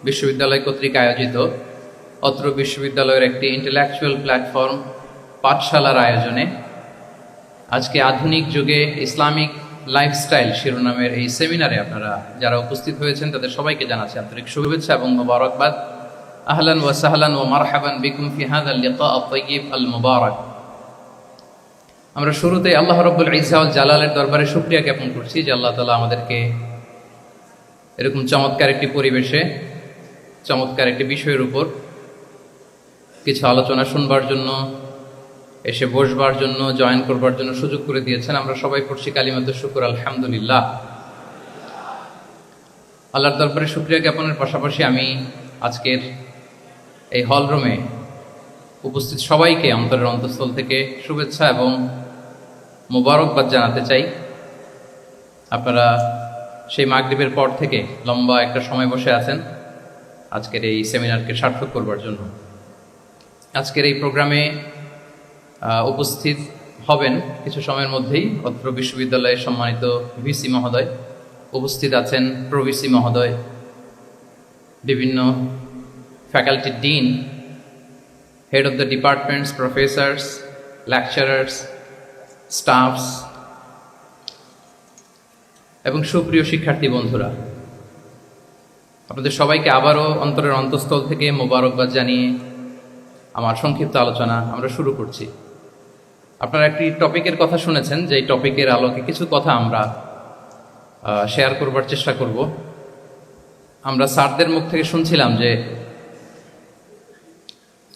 বিশ্ববিদ্যালয় কর্তৃক আয়োজিত অত্র বিশ্ববিদ্যালয়ের একটি ইন্টেলেকচুয়াল প্ল্যাটফর্ম পাঠশালার আয়োজনে আজকে আধুনিক যুগে ইসলামিক লাইফস্টাইল শিরোনামের এই সেমিনারে আপনারা যারা উপস্থিত হয়েছেন তাদের সবাইকে জানাচ্ছি আন্তরিক শুভেচ্ছা এবং মোবারকবাদ। আহলান ওয়া সাহলান ওয়া মারহাবান বিকুম ফি হাযাল লিকা আত-তাইয়্যিব আল মুবারাক। আমরা শুরুতে আল্লাহ রাব্বুল ইজ্জা ওয়াল জালালের দরবারে শুকরিয়া জ্ঞাপন করছি যে আল্লাহ তাআলা আমাদেরকে এরকম চমৎকার একটি পরিবেশে চমৎকার একটি বিষয়ের উপর কিছু আলোচনা শুনবার জন্য, এসে বসবার জন্য, জয়েন করবার জন্য সুযোগ করে দিয়েছেন। আমরা সবাই পড়ছি কালিমাতুশ শুকর আলহামদুলিল্লাহ। আল্লাহর দরবারে শুকরিয়া জ্ঞাপনের পাশাপাশি আমি আজকের এই হল রুমে উপস্থিত সবাইকে অন্তরের অন্তঃস্থল থেকে শুভেচ্ছা এবং মোবারকবাদ জানাতে চাই। আপনারা সেই মাগরিবের পর থেকে লম্বা একটা সময় বসে আছেন আজকের এই সেমিনারকে সার্থক করবার জন্য। আজকের এই প্রোগ্রামে উপস্থিত হবেন কিছু সময়ের মধ্যেই অত্র বিশ্ববিদ্যালয়ের সম্মানিত ভিসি মহোদয়, উপস্থিত আছেন প্রভিসি মহোদয়, বিভিন্ন faculty dean, head of the departments, professors, lecturers, stuffs এবং সুপ্রিয় শিক্ষার্থী বন্ধুরা, আপনাদের সবাইকে আবারও অন্তরের অন্তঃস্থল থেকে মোবারকবাদ জানিয়ে আমার সংক্ষিপ্ত আলোচনা আমরা শুরু করছি। আপনারা একটি টপিকের কথা শুনেছেন, যে এই টপিকের আলোকে কিছু কথা আমরা শেয়ার করবার চেষ্টা করব। আমরা স্যারদের মুখ থেকে শুনছিলাম যে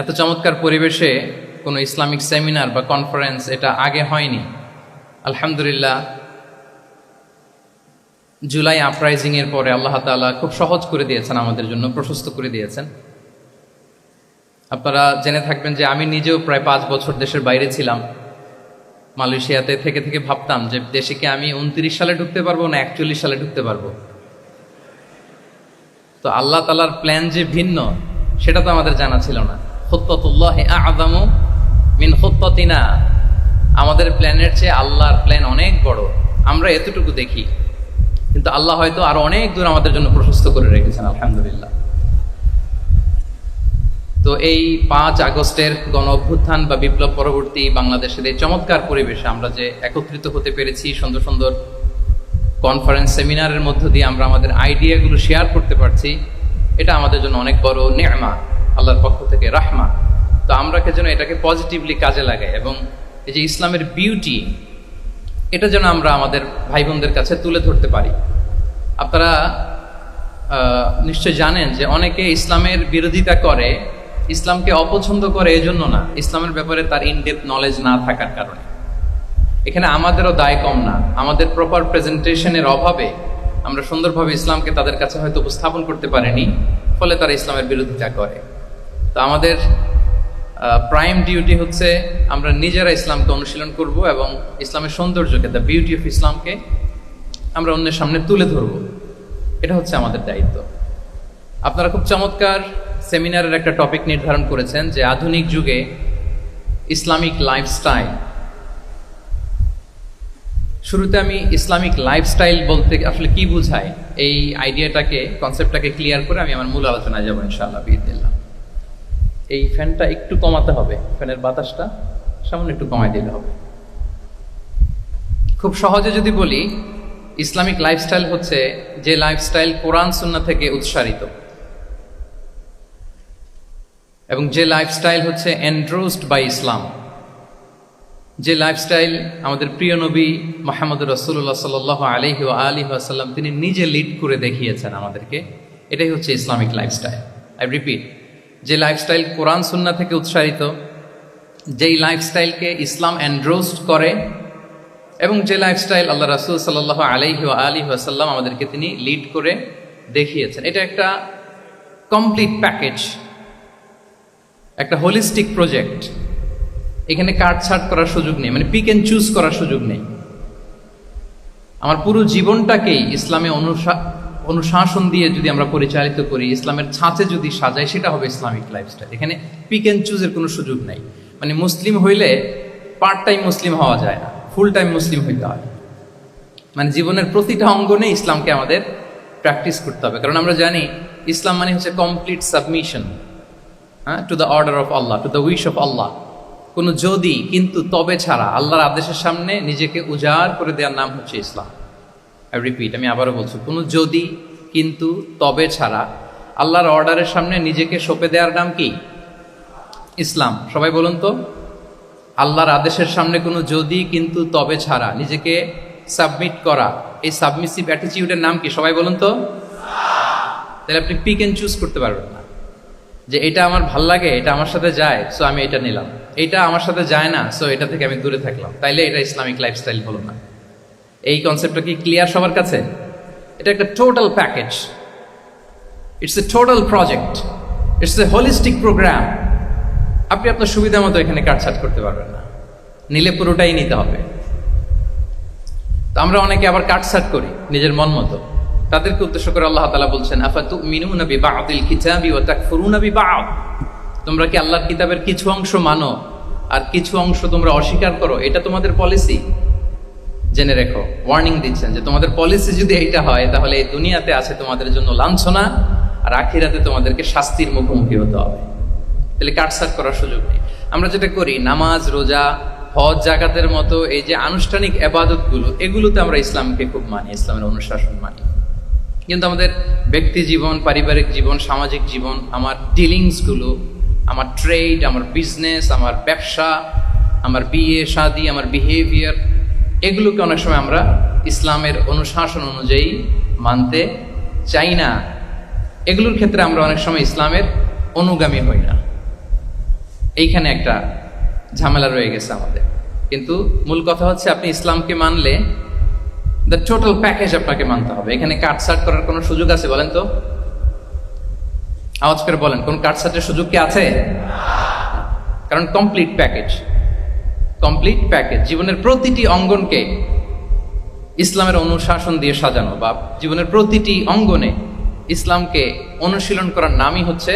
এত চমৎকার পরিবেশে কোনো ইসলামিক সেমিনার বা কনফারেন্স এটা আগে হয়নি। আলহামদুলিল্লাহ, জুলাই আপরাইজিং এর পরে আল্লাহ তাআলা খুব সহজ করে দিয়েছেন আমাদের জন্য, প্রশস্ত করে দিয়েছেন। আপনারা জেনে থাকবেন যে আমি নিজেও প্রায় 5 বছর দেশের বাইরে ছিলাম। মালয়েশিয়াতে থেকে থেকে ভাবতাম যে দেশে কি আমি 29 সালে ঢুকতে পারবো না 41 সালে ঢুকতে পারবো। তো আল্লাহ তাআলার প্ল্যান যে ভিন্ন সেটা তো আমাদের জানা ছিল না। খুত্তাতুল্লাহি আ'যামু মিন খুত্তাতিনা, আমাদের প্ল্যানের চেয়ে আল্লাহর প্ল্যান অনেক বড়। আমরা এতটুকু দেখি, কিন্তু আল্লাহ হয়তো আরো অনেক দূর আমাদের জন্য প্রশস্ত করে রেখেছেন। আলহামদুলিল্লাহ। তো এই 5 আগস্টের গণ অভ্যুত্থান বা বিপ্লব পরবর্তী বাংলাদেশের এই চমৎকার পরিবেশে আমরা যে একত্রিত হতে পেরেছি, সুন্দর সুন্দর কনফারেন্স সেমিনারের মধ্য দিয়ে আমরা আমাদের আইডিয়াগুলো শেয়ার করতে পারছি, এটা আমাদের জন্য অনেক বড় নেয়ামত, আল্লাহর পক্ষ থেকে রাহমত। তো আমরা যেন এটাকে পজিটিভলি কাজে লাগাই এবং এই যে ইসলামের বিউটি, এটা যেন আমরা আমাদের ভাই বোনদের কাছে তুলে ধরতে পারি। আপনারা নিশ্চয় জানেন যে অনেকে ইসলামের বিরোধিতা করে, ইসলামকে অপছন্দ করে এজন্য না, ইসলামের ব্যাপারে তার ইনডেপথ নলেজ না থাকার কারণে। এখানে আমাদেরও দায় কম না। আমাদের প্রপার প্রেজেন্টেশনের অভাবে আমরা সুন্দরভাবে ইসলামকে তাদের কাছে হয়তো উপস্থাপন করতে পারিনি, ফলে তারা ইসলামের বিরোধিতা করে। তো আমাদের প্রাইম ডিউটি হচ্ছে আমরা নিজেরা ইসলামকে অনুশীলন করব এবং ইসলামের সৌন্দর্যকে, দ্য বিউটি অফ ইসলামকে আমরা অন্যের সামনে তুলে ধরব। এটা হচ্ছে আমাদের দায়িত্ব। আপনারা খুব চমৎকার সেমিনারের একটা টপিক নির্ধারণ করেছেন যে আধুনিক যুগে ইসলামিক লাইফস্টাইল। শুরুতে আমি ইসলামিক লাইফস্টাইল বলতে আসলে কি বুঝায় এই আইডিয়াটাকে, কনসেপ্টটাকে ক্লিয়ার করে আমি আমার মূল আলোচনায় যাবো ইনশাআল্লাহ বিইذনিল্লাহ। এই ফ্যানটা একটু কমাতে হবে, ফ্যানের বাতাসটা সামান্য একটু কমাই দিলে হবে। খুব সহজে যদি বলি, ইসলামিক লাইফস্টাইল হচ্ছে যে লাইফস্টাইল কোরআন সুন্নাহ থেকে উৎসারিত এবং যে লাইফস্টাইল হচ্ছে এন্ডোর্সড বাই ইসলাম, যে লাইফস্টাইল আমাদের প্রিয় নবী মুহাম্মদ রাসূলুল্লাহ সাল্লাল্লাহু আলাইহি ওয়া আলিহি ওয়াসাল্লাম তিনি নিজে লিড করে দেখিয়েছেন আমাদেরকে। এটাই হচ্ছে ইসলামিক লাইফস্টাইল। আই রিপিট, যে লাইফস্টাইল কোরআন সুন্নাহ থেকে উৎসারিত, যেই লাইফস্টাইলকে ইসলাম এন্ডোর্সড করে এবং যে লাইফস্টাইল আল্লাহ রাসূল সাল্লাল্লাহু আলাইহি ওয়া আলিহি ওয়াসাল্লাম আমাদেরকে তিনি লিড করে দেখিয়েছেন। এটা একটা কমপ্লিট প্যাকেজ, একটা হোলিস্টিক প্রজেক্ট। এখানে কাটছাট করার সুযোগ নেই, মানে পিক এন্ড চুজ করার সুযোগ নেই। আমার পুরো জীবনটাকেই ইসলামে অনুশাসন দিয়ে যদি আমরা পরিচালিত করি, ইসলামের ছাঁচে যদি সাজাই, সেটা হবে ইসলামিক লাইফস্টাইল। এখানে পিক এন্ড চুজের কোনো সুযোগ নাই। মানে মুসলিম হইলে পার্ট টাইম মুসলিম হওয়া যায় না, ফুল টাইম মুসলিম হইতে হয়। মানে জীবনের প্রতিটা অঙ্গনে ইসলামকে আমাদের প্র্যাকটিস করতে হবে। কারণ আমরা জানি ইসলাম মানে হচ্ছে কমপ্লিট সাবমিশন, হ্যাঁ, to the order of Allah, to the wish of Allah. কোনো যদি কিন্তু তবে ছাড়া আল্লাহর আদেশের সামনে নিজেকে উজাড় করে দেওয়ার নাম হচ্ছে ইসলাম। আই রিপিট, আমি আবারও বলছি, কোনো যদি কিন্তু তবে ছাড়া আল্লাহর অর্ডারের সামনে নিজেকে সঁপে দেওয়ার নাম কি? ইসলাম। সবাই বলুন তো, আল্লাহর আদেশের সামনে কোনো যদি কিন্তু তবে ছাড়া নিজেকে সাবমিট করা, এই সাবমিসিভ অ্যাটিটিউডের নাম কি? সবাই বলুন তো। তাহলে আপনি পিক এন্ড চুজ করতে পারবেন না যে এটা আমার ভাল লাগে, এটা আমার সাথে যায়, সো আমি এটা নিলাম, এটা আমার সাথে যায় না, সো এটা থেকে আমি দূরে থাকলাম, তাইলে এটা ইসলামিক লাইফস্টাইল হলো না। এই কনসেপ্টটা কি ক্লিয়ার সবার কাছে? এটা একটা total package, it's a total project, it's a holistic programme. আপনি আপনার সুবিধা মতো এখানে কাটছাট করতে পারবেন না, নিলে পুরোটাই নিতে হবে। তো আমরা অনেকে আবার কাটছাট করি নিজের মন মতো। তাদেরকে উদ্দেশ্য করে আল্লাহ তাআলা বলছেন, আফাতুমিনুনা বিবা'দিল কিতাবি ওয়া তাকফুরুনা বিবা'দ। তোমরা কি আল্লাহর কিতাবের কিছু অংশ মানো আর কিছু অংশ তোমরা অস্বীকার করো? এটা তোমাদের পলিসি? জেনে রেখো, ওয়ার্নিং দিচ্ছেন যে তোমাদের পলিসি যদি এইটা হয়, তাহলে এই দুনিয়াতে আছে তোমাদের জন্য লাঞ্ছনা, আর আখিরাতে তোমাদেরকে শাস্তির মুখোমুখি হতে হবে। তাহলে কাটছাট করার সুযোগ নেই। আমরা যেটা করি, নামাজ, রোজা, হজ, জাকাতের মতো এই যে আনুষ্ঠানিক ইবাদতগুলো, এগুলোতে আমরা ইসলামকে খুব মানি, ইসলামের অনুশাসন মানি। কিন্তু আমাদের ব্যক্তি জীবন, পারিবারিক জীবন, সামাজিক জীবন, আমার ডিলিংসগুলো, আমার ট্রেড, আমার বিজনেস, আমার ব্যবসা, আমার বিয়ে শাদী, আমার বিহেভিয়ার, এগুলোকে অনেক সময় আমরা ইসলামের অনুশাসন অনুযায়ী মানতে চাই না। এগুলোর ক্ষেত্রে আমরা অনেক সময় ইসলামের অনুগামী হই না। এইখানে একটা ঝামেলা রয়ে গেছে আমাদের। কিন্তু মূল কথা হচ্ছে, আপনি ইসলামকে মানলে দ্য টোটাল প্যাকেজ আপনাকে মানতে হবে। এখানে কাটছাট করার কোনো সুযোগ আছে বলেন তো? আওয়াজ করে বলেন, কোন কাটছাটের সুযোগ কি আছে? কারণ কমপ্লিট প্যাকেজ, কমপ্লিট প্যাকেজ। জীবনের প্রতিটি অঙ্গনকে ইসলামের অনুশাসন দিয়ে সাজানো, বা জীবনের প্রতিটি অঙ্গনে ইসলামকে অনুশীলন করার নামই হচ্ছে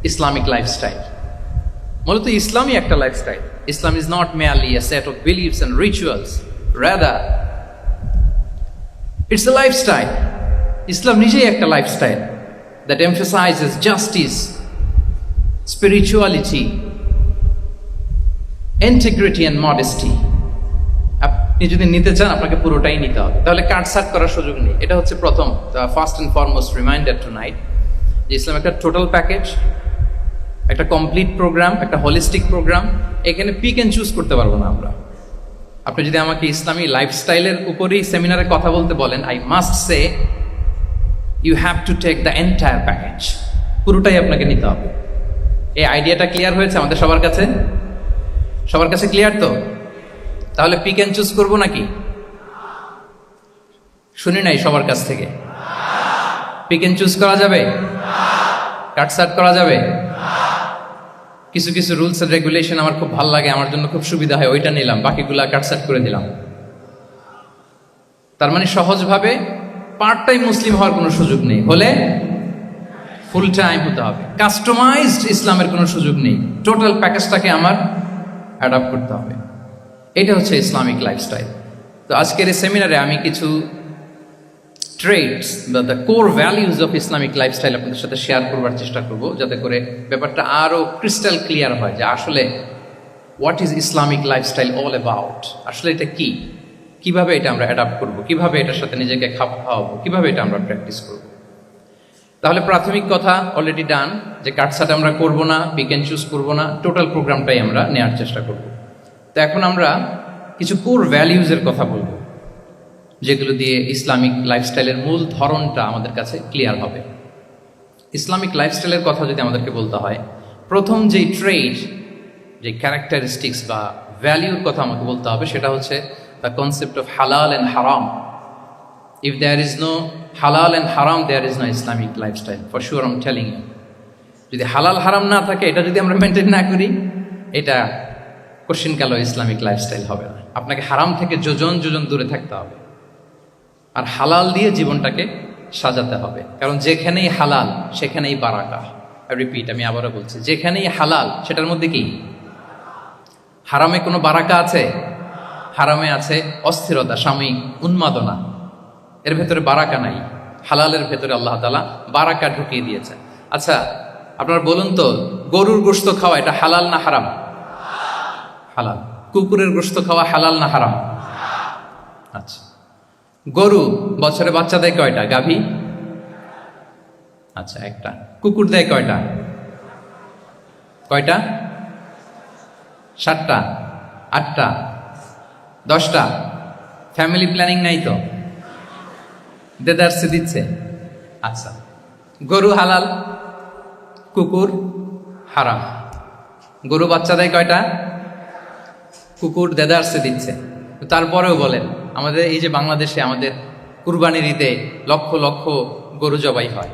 ইসলামিক লাইফস্টাইল। মূলত ইসলামই একটা lifestyle. Islam is not merely a set of beliefs and rituals, rather it's a lifestyle. ইসলাম নিজেই একটা lifestyle that emphasizes justice, spirituality, integrity and modesty. আপনি যদি নিতে চান, আপনাকে পুরোটাই নিতে হবে, তাহলে কাটছাট করার সুযোগ নেই। এটা হচ্ছে প্রথম, first and foremost reminder tonight, যে ইসলাম একটা টোটাল প্যাকেজ, একটা কমপ্লিট প্রোগ্রাম, একটা হোলিস্টিক প্রোগ্রাম। এখানে পিক এন্ড চুজ করতে পারবো না আমরা। আপনি যদি আমাকে ইসলামী লাইফস্টাইলের উপরেই সেমিনারে কথা বলতে বলেন, I must say you have to take the entire package. পুরোটাই আপনাকে নিতে হবে। এই আইডিয়াটা ক্লিয়ার হয়েছে আমাদের সবার কাছে? সবার কাছে ক্লিয়ার তো? তাহলে পিক এন্ড চুজ করবো নাকি? শুনি নাই সবার কাছ থেকে। পিক এন্ড চুজ করা যাবে? কাটছাট করা যাবে? কিছু কিছু রুলস এন্ড রেগুলেশন আমার খুব ভালো লাগে, আমার জন্য খুব সুবিধা হয়, ওইটা নিলাম, বাকিগুলা কাটছাট করে দিলাম। তার মানে সহজভাবে পার্ট টাইম মুসলিম হওয়ার কোনো সুযোগ নেই, হলে ফুল টাইম হতে হবে। কাস্টমাইজড ইসলামের কোনো সুযোগ নেই, টোটাল প্যাকেজটাকে আমার অ্যাডাপ্ট করতে হবে। এটা হচ্ছে ইসলামিক লাইফস্টাইল। তো আজকের এই সেমিনারে আমি কিছু ট্রেডস বা the core values of Islamic lifestyle আপনাদের সাথে শেয়ার করবার চেষ্টা করব, যাতে করে ব্যাপারটা আরও ক্রিস্টাল ক্লিয়ার হয় যে আসলে what is Islamic lifestyle all about. আসলে এটা কি, কিভাবে এটা আমরা অ্যাডাপ্ট করব, কিভাবে এটার সাথে নিজেকে খাপ খাওয়াবো, কিভাবে এটা আমরা প্র্যাকটিস করব। তাহলে প্রাথমিক কথা অলরেডি ডান, যে কাটছাট আমরা করব না, পিক এন্ড চুজ করবো না, টোটাল প্রোগ্রামটাই আমরা নেওয়ার চেষ্টা করব। তো এখন আমরা কিছু কোর ভ্যালিউজের কথা বলবো, যেগুলো দিয়ে ইসলামিক লাইফস্টাইলের মূল ধরনটা আমাদের কাছে ক্লিয়ার হবে। ইসলামিক লাইফস্টাইলের কথা যদি আমাদেরকে বলতে হয়, প্রথম যেই ট্রেড, যে ক্যারেক্টারিস্টিক্স বা ভ্যালিউর কথা আমাকে বলতে হবে, সেটা হচ্ছে দ্য কনসেপ্ট অফ হালাল অ্যান্ড হারাম। ইফ দেয়ার ইজ নো হালাল অ্যান্ড হারাম, there is no Islamic lifestyle, for sure I am telling you. যদি হালাল হারাম না থাকে, এটা যদি আমরা মেনটেন না করি, এটা কোশ্চিনকালেও ইসলামিক লাইফস্টাইল হবে না। আপনাকে হারাম থেকে যোজন যোজন দূরে থাকতে হবে, আর হালাল দিয়ে জীবনটাকে সাজাতে হবে। কারণ যেখানেই হালাল সেখানেই বারাকা। রিপিট, আমি আবারও বলছি, যেখানেই হালাল সেটার মধ্যে কি? হারামে কোনো বারাকা আছে? হারামে আছে অস্থিরতা, সাময়িক উন্মাদনা, এর ভেতরে বারাকা নাই। হালালের ভেতরে আল্লাহ তাআলা বারাকা ঢুকিয়ে দিয়েছেন। আচ্ছা, আপনারা বলুন তো, গরুর গোশত খাওয়া এটা হালাল না হারাম? হালাল। কুকুরের গোশত খাওয়া হালাল না হারাম? আচ্ছা, গরু বছরে বাচ্চা দেয় কয়টা? গাভী? আচ্ছা, একটা। কুকুর দেয় কয়টা? কয়টা? 7টা, 8টা, 10টা? ফ্যামিলি প্ল্যানিং নাই তো? দেদারসে দিচ্ছে। আচ্ছা, গরু হালাল, কুকুর হারাম। গরু বাচ্চা দেয় কয়টা? কুকুর দেদারসে দিচ্ছে। তারপরেও বলেন, আমাদের এই যে বাংলাদেশে আমাদের কুরবানির ঈদে লক্ষ লক্ষ গরু জবাই হয়,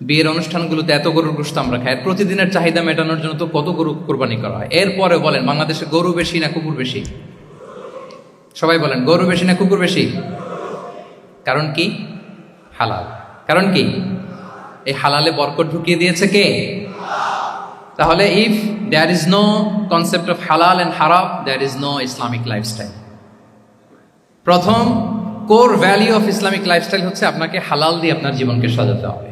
বিয়ের অনুষ্ঠানগুলোতে এত গরুর গোশত আমরা খাই, প্রতিদিনের চাহিদা মেটানোর জন্য তো কত গরু কোরবানি করা হয়। এরপরে বলেন, বাংলাদেশে গরু বেশি না কুকুর বেশি? সবাই বলেন, গরু বেশি না কুকুর বেশি? কারণ কি? হালাল। কারণ কি? এই হালালে বরকত ঢুকিয়ে দিয়েছে কে? তাহলে if there is no concept of হালাল অ্যান্ড হারাম, there is no Islamic lifestyle. প্রথম core value of Islamic lifestyle হচ্ছে আপনাকে হালাল দিয়ে আপনার জীবনকে সাজাতে হবে।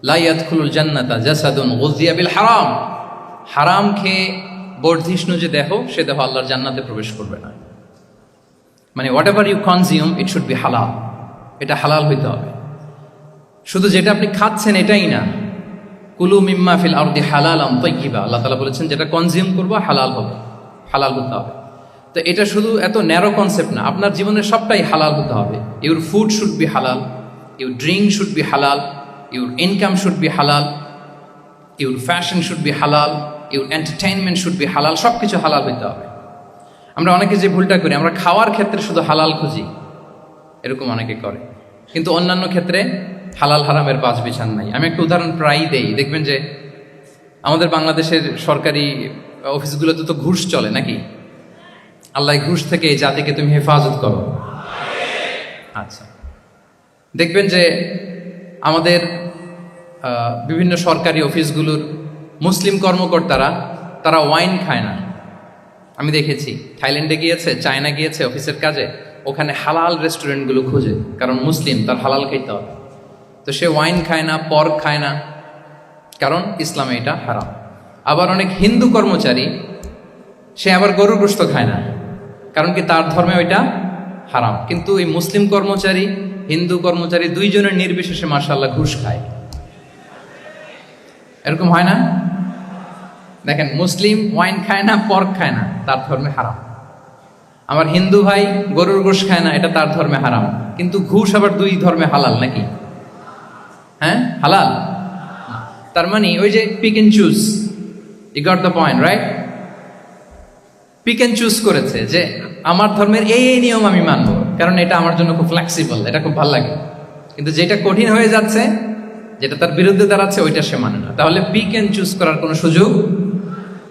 লা ইয়াদখুলুল জান্নাতা জাসাদুন গুযিয়া বিল হারাম। হারাম খেয়ে বর্ধিষ্ণু যে দেহ, সে দেহ আল্লাহর জান্নাতে প্রবেশ করবে না। মানে whatever you consume, it should be হালাল। এটা হালাল হইতে হবে। শুধু যেটা আপনি খাচ্ছেন এটাই না, কুলু মিম্মা ফিল আরদি হালালান তাইয়্যিবা, আল্লাহ তাআলা বলেছেন যেটা কনজিউম করবো হালাল হবে, হালাল হতে হবে। তো এটা শুধু এত ন্যারো কনসেপ্ট না, আপনার জীবনের সবটাই হালাল হতে হবে। ইউর ফুড শুড বি হালাল, ইউর ড্রিঙ্ক শুড বি হালাল, ইউর ইনকাম শুড বি হালাল, ইউর ফ্যাশন শুড বি হালাল, ইউর এন্টারটেইনমেন্ট শুড বি হালাল। সব কিছু হালাল হইতে হবে। আমরা অনেকে যে ভুলটা করি, আমরা খাওয়ার ক্ষেত্রে শুধু হালাল খুঁজি, এরকম অনেকে করে, কিন্তু অন্যান্য ক্ষেত্রে হালাল হারামের বাছ বিছান নাই। আমি একটা উদাহরণ প্রায়ই দেই, দেখবেন যে আমাদের বাংলাদেশের সরকারি অফিসগুলোতে তো ঘুষ চলে নাকি? আল্লাহ ঘুষ থেকে এই জাতিকে তুমি হেফাজত করো। আচ্ছা, দেখবেন যে আমাদের বিভিন্ন সরকারি অফিসগুলোর মুসলিম কর্মকর্তারা, তারা ওয়াইন খায় না। আমি দেখেছি, থাইল্যান্ডে গিয়েছে, চায়না গিয়েছে অফিসের কাজে, ওখানে হালাল রেস্টুরেন্টগুলো খুঁজে, কারণ মুসলিম, তার হালাল খাইতে হবে। তো সে ওয়াইন খায় না, পর্ক খায় না, কারণ ইসলামে এটা হারাম। আবার অনেক হিন্দু কর্মচারী, সে আবার গরুর গোশত খায় না, কারণ কি তার ধর্মে ওইটা হারাম। কিন্তু এই মুসলিম কর্মচারী, হিন্দু কর্মচারী দুইজনের নির্বিশেষে মাশাআল্লাহ ঘুষ খায়। এরকম হয় না? দেখেন, মুসলিম ওয়াইন খায় না, পর্ক খায় না, তার ধর্মে হারাম। আমার হিন্দু ভাই গরুর গোশ খায় না, এটা তার ধর্মে হারাম। কিন্তু ঘুষ আবার দুই ধর্মে হালাল নাকি? হ্যাঁ, হালাল। তার মানে ওই যে pick and choose, you got the point, right? Pick and choose করেছে যে আমার ধর্মের এই নিয়ম আমি মানবো, কারণ এটা আমার জন্য খুব ফ্লেক্সিবল, এটা খুব ভালো লাগে। কিন্তু যেটা কঠিন হয়ে যাচ্ছে, যেটা তার বিরুদ্ধে দাঁড়াচ্ছে, ওইটা সে মানে না। তাহলে পিক এন্ড চুজ করার কোনো সুযোগ?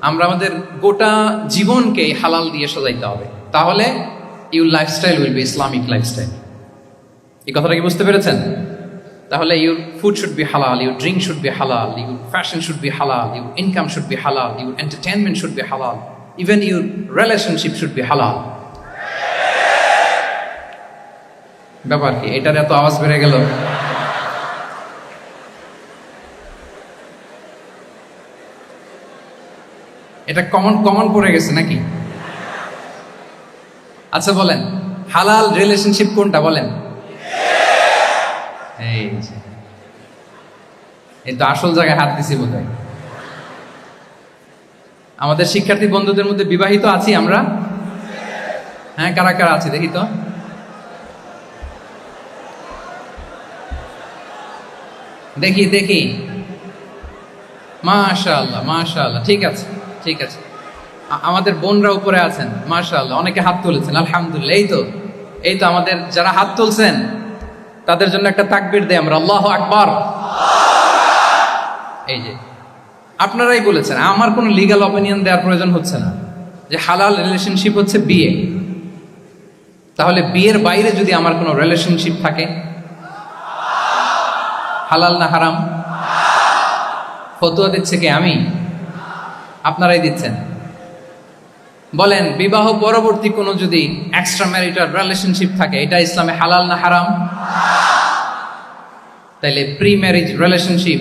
আমরা আমাদের গোটা জীবনকে হালাল দিয়ে সাজাইতে হবে, তাহলে your lifestyle will be Islamic lifestyle. এই কথাটা কি বুঝতে পেরেছেন? তাহলে ইউর ফুড শুড বি হালাল, ইউর ড্রিঙ্ক শুড বি হালাল, ইউর ফ্যাশন শুড বি হালাল, ইউর ইনকাম শুড বি হালাল, ইউর এন্টারটেনমেন্ট শুড বি হালাল, even your relationship should be হালাল। ব্যাপার কি? এটার এত আওয়াজ বেড়ে গেল। এটা কমন পড়ে গেছে নাকি? আচ্ছা বলেন, হালাল রিলেশনশিপ কোনটা বলেন? এই তো আসল জায়গায় হাত দিছি বোধহয়। আমাদের শিক্ষার্থী বন্ধুদের মধ্যে বিবাহিত আছি আমরা? হ্যাঁ, কারা কারা আছে দেখি তো। দেখি মাশাআল্লাহ, মাশাআল্লাহ। ঠিক আছে, ঠিক আছে। আমাদের বোনরা উপরে আছেন, মাশাআল্লাহ, অনেকে হাত তুলেছেন, আলহামদুলিল্লাহ। এই তো আমাদের যারা হাত তুলছেন তাদের জন্য একটা তাকবীর দেই আমরা, আল্লাহু আকবার। এই যে আপনারাই বলেছেন, আমার কোনো লিগ্যাল অপিনিয়ন দেওয়ার প্রয়োজন হচ্ছে না, যে হালাল রিলেশনশিপ হচ্ছে বিয়ে। তাহলে বিয়ের বাইরে যদি আমার কোনো রিলেশনশিপ থাকে, হালাল না হারাম? ফতোয়া দিচ্ছে কে? আমি? আপনারাই দিচ্ছেন। বলেন, বিবাহ পরবর্তী কোনো যদি এক্সট্রা ম্যারিটাল রিলেশনশিপ থাকে, এটা ইসলামে হালাল না হারাম? তাইলে প্রি ম্যারেজ রিলেশনশিপ